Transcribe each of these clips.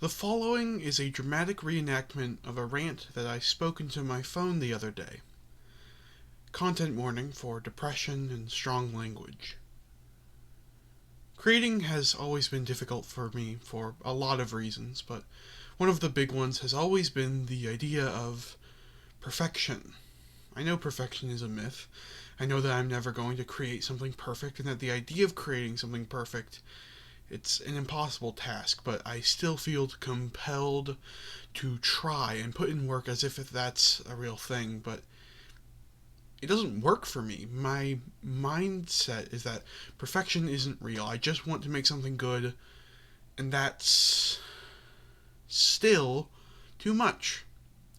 The following is a dramatic reenactment of a rant that I spoke into my phone the other day. Content warning for depression and strong language. Creating has always been difficult for me for a lot of reasons, but one of the big ones has always been the idea of perfection. I know perfection is a myth. I know that I'm never going to create something perfect, and that the idea of creating something perfect, it's an impossible task, but I still feel compelled to try and put in work as if that's a real thing, but it doesn't work for me. My mindset is that perfection isn't real. I just want to make something good, and that's still too much.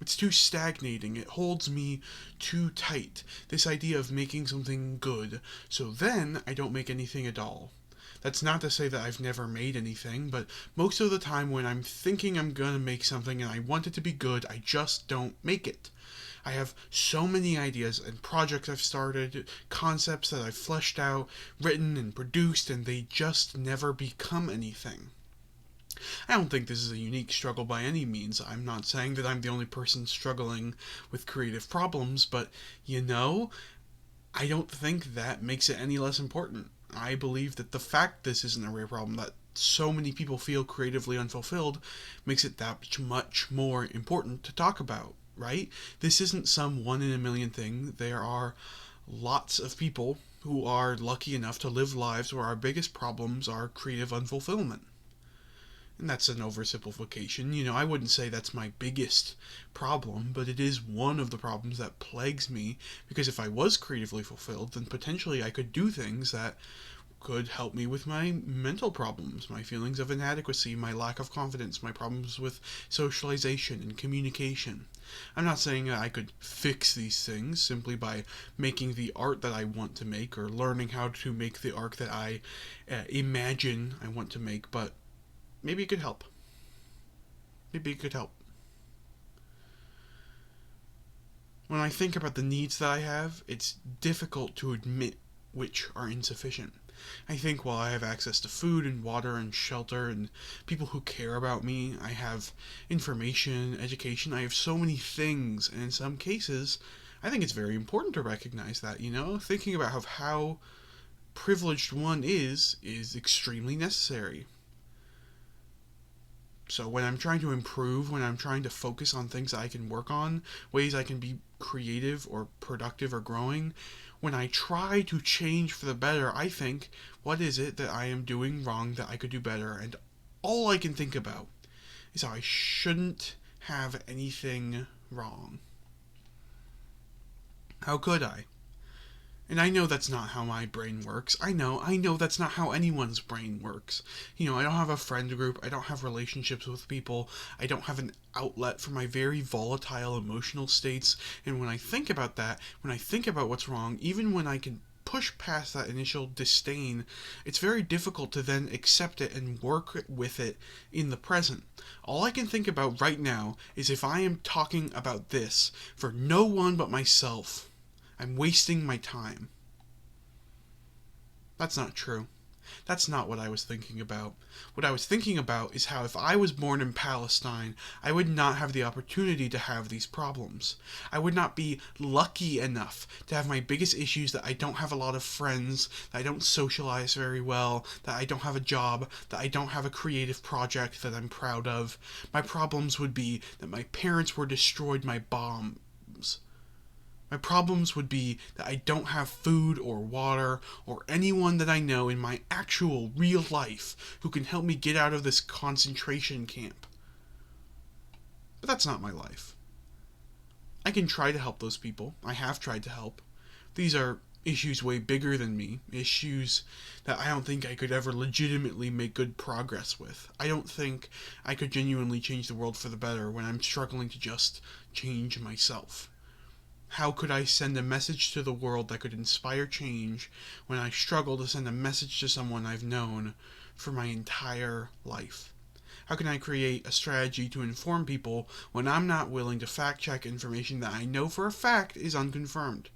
It's too stagnating. It holds me too tight. This idea of making something good, so then I don't make anything at all. That's not to say that I've never made anything, but most of the time when I'm thinking I'm gonna make something and I want it to be good, I just don't make it. I have so many ideas and projects I've started, concepts that I've fleshed out, written and produced, and they just never become anything. I don't think this is a unique struggle by any means. I'm not saying that I'm the only person struggling with creative problems, but I don't think that makes it any less important. I believe that the fact this isn't a rare problem, that so many people feel creatively unfulfilled, makes it that much more important to talk about, right? This isn't some one in a million thing. There are lots of people who are lucky enough to live lives where our biggest problems are creative unfulfillment. And that's an oversimplification. I wouldn't say that's my biggest problem, but it is one of the problems that plagues me, because if I was creatively fulfilled, then potentially I could do things that could help me with my mental problems, my feelings of inadequacy, my lack of confidence, my problems with socialization and communication. I'm not saying that I could fix these things simply by making the art that I want to make or learning how to make the art that I imagine I want to make, but maybe it could help. Maybe it could help. When I think about the needs that I have, it's difficult to admit which are insufficient. I think while I have access to food and water and shelter and people who care about me, I have information, education, I have so many things, and in some cases, I think it's very important to recognize that, Thinking about how privileged one is extremely necessary. So when I'm trying to improve, when I'm trying to focus on things I can work on, ways I can be creative or productive or growing, when I try to change for the better, I think, what is it that I am doing wrong that I could do better? And all I can think about is how I shouldn't have anything wrong. How could I? And I know that's not how my brain works. I know that's not how anyone's brain works. I don't have a friend group. I don't have relationships with people. I don't have an outlet for my very volatile emotional states. And when I think about that, when I think about what's wrong, even when I can push past that initial disdain, it's very difficult to then accept it and work with it in the present. All I can think about right now is if I am talking about this for no one but myself, I'm wasting my time. That's not true. That's not what I was thinking about. What I was thinking about is how if I was born in Palestine, I would not have the opportunity to have these problems. I would not be lucky enough to have my biggest issues that I don't have a lot of friends, that I don't socialize very well, that I don't have a job, that I don't have a creative project that I'm proud of. My problems would be that my parents were destroyed by bombs. My problems would be that I don't have food or water or anyone that I know in my actual real life who can help me get out of this concentration camp. But that's not my life. I can try to help those people. I have tried to help. These are issues way bigger than me, issues that I don't think I could ever legitimately make good progress with. I don't think I could genuinely change the world for the better when I'm struggling to just change myself. How could I send a message to the world that could inspire change when I struggle to send a message to someone I've known for my entire life? How can I create a strategy to inform people when I'm not willing to fact check information that I know for a fact is unconfirmed?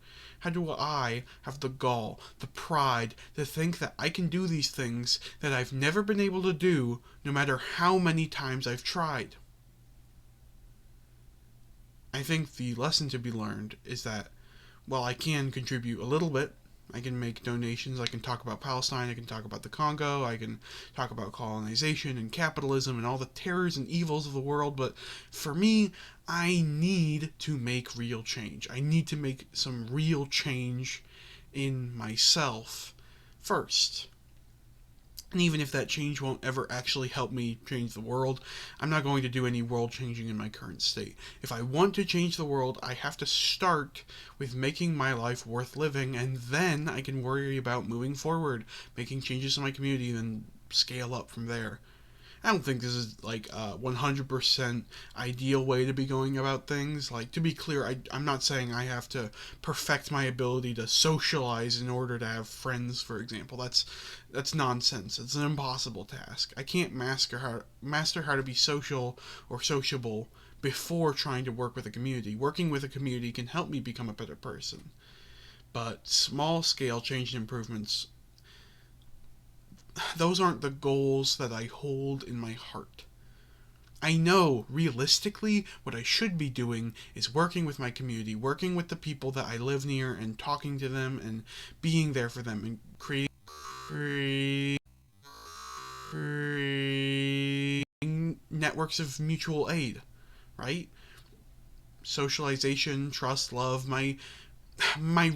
How do I have the gall, the pride, to think that I can do these things that I've never been able to do, no matter how many times I've tried? I think the lesson to be learned is that while I can contribute a little bit, I can make donations, I can talk about Palestine, I can talk about the Congo, I can talk about colonization and capitalism and all the terrors and evils of the world, but for me, I need to make real change. I need to make some real change in myself first. And even if that change won't ever actually help me change the world, I'm not going to do any world changing in my current state. If I want to change the world, I have to start with making my life worth living, and then I can worry about moving forward, making changes in my community, and then scale up from there. I don't think this is like a 100% ideal way to be going about things. Like, to be clear, I'm not saying I have to perfect my ability to socialize in order to have friends, for example. That's nonsense. It's an impossible task. I can't master how to be social or sociable before trying to work with a community. Working with a community can help me become a better person. But small scale change and improvements, those aren't the goals that I hold in my heart. I know, realistically, what I should be doing is working with my community, working with the people that I live near and talking to them and being there for them and creating networks of mutual aid, right? Socialization, trust, love. My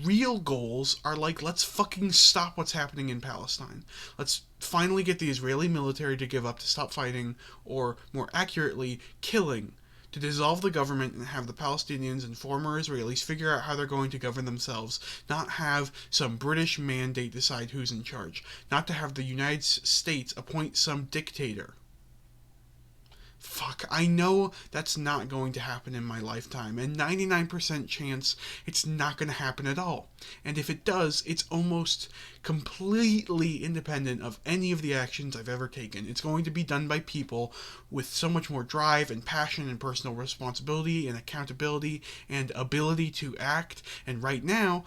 real goals are like, let's fucking stop what's happening in Palestine. Let's finally get the Israeli military to give up, to stop fighting, or more accurately, killing, to dissolve the government and have the Palestinians and former Israelis figure out how they're going to govern themselves, not have some British mandate decide who's in charge, not to have the United States appoint some dictator. Fuck, I know that's not going to happen in my lifetime, and 99% chance it's not going to happen at all. And if it does, it's almost completely independent of any of the actions I've ever taken. It's going to be done by people with so much more drive and passion and personal responsibility and accountability and ability to act. And right now,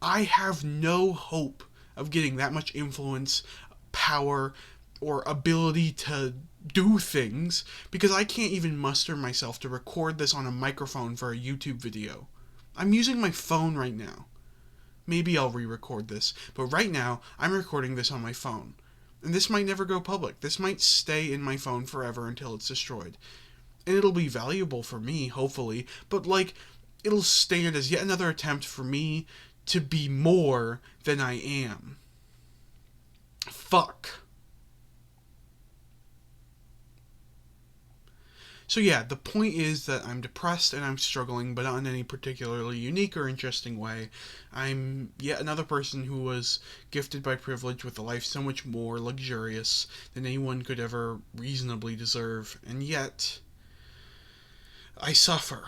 I have no hope of getting that much influence, power, or ability to do things, because I can't even muster myself to record this on a microphone for a YouTube video. I'm using my phone right now. Maybe I'll re-record this, but right now, I'm recording this on my phone. And this might never go public. This might stay in my phone forever until it's destroyed. And it'll be valuable for me, hopefully, but it'll stand as yet another attempt for me to be more than I am. Fuck. So yeah, the point is that I'm depressed and I'm struggling, but not in any particularly unique or interesting way. I'm yet another person who was gifted by privilege with a life so much more luxurious than anyone could ever reasonably deserve, and yet I suffer.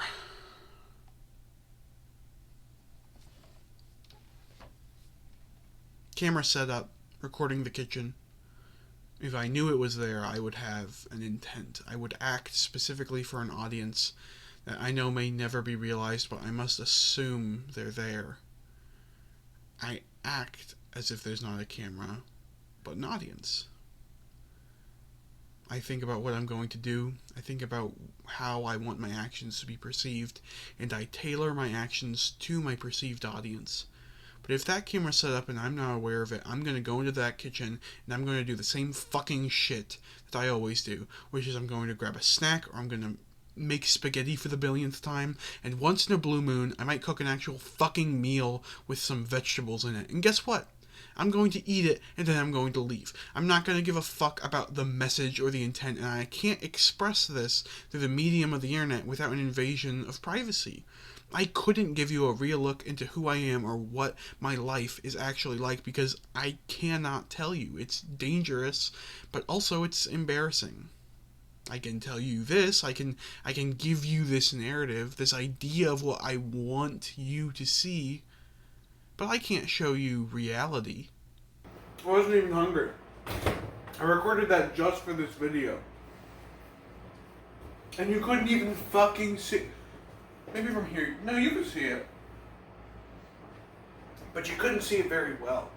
Camera set up, recording the kitchen. If I knew it was there, I would have an intent. I would act specifically for an audience that I know may never be realized, but I must assume they're there. I act as if there's not a camera, but an audience. I think about what I'm going to do. I think about how I want my actions to be perceived, and I tailor my actions to my perceived audience. But if that camera's set up and I'm not aware of it, I'm going to go into that kitchen and I'm going to do the same fucking shit that I always do, which is I'm going to grab a snack or I'm going to make spaghetti for the billionth time, and once in a blue moon, I might cook an actual fucking meal with some vegetables in it. And guess what? I'm going to eat it and then I'm going to leave. I'm not going to give a fuck about the message or the intent, and I can't express this through the medium of the internet without an invasion of privacy. I couldn't give you a real look into who I am or what my life is actually like because I cannot tell you. It's dangerous, but also it's embarrassing. I can tell you this, I can give you this narrative, this idea of what I want you to see, but I can't show you reality. I wasn't even hungry. I recorded that just for this video. And you couldn't even fucking see. Maybe from here. No, you could see it. but you couldn't see it very well.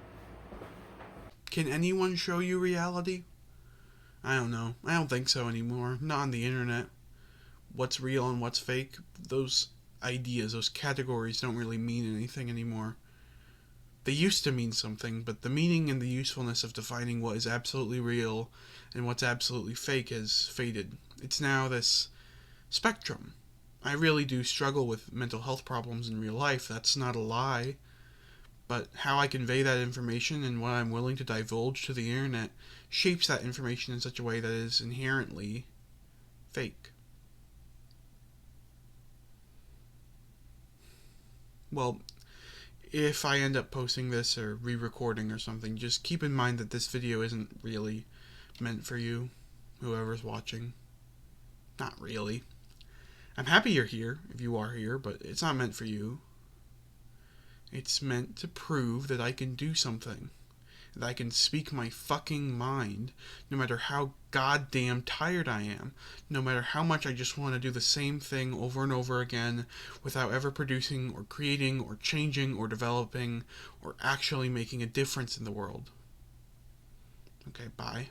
Can anyone show you reality? I don't know. I don't think so anymore. Not on the internet. What's real and what's fake, those ideas, those categories don't really mean anything anymore. They used to mean something, but the meaning and the usefulness of defining what is absolutely real and what's absolutely fake has faded. It's now this spectrum. I really do struggle with mental health problems in real life, that's not a lie. But how I convey that information and what I'm willing to divulge to the internet shapes that information in such a way that is inherently fake. Well, if I end up posting this or re-recording or something, just keep in mind that this video isn't really meant for you, whoever's watching. Not really. I'm happy you're here, if you are here, but it's not meant for you. It's meant to prove that I can do something. That I can speak my fucking mind, no matter how goddamn tired I am, no matter how much I just want to do the same thing over and over again without ever producing or creating or changing or developing or actually making a difference in the world. Okay, bye.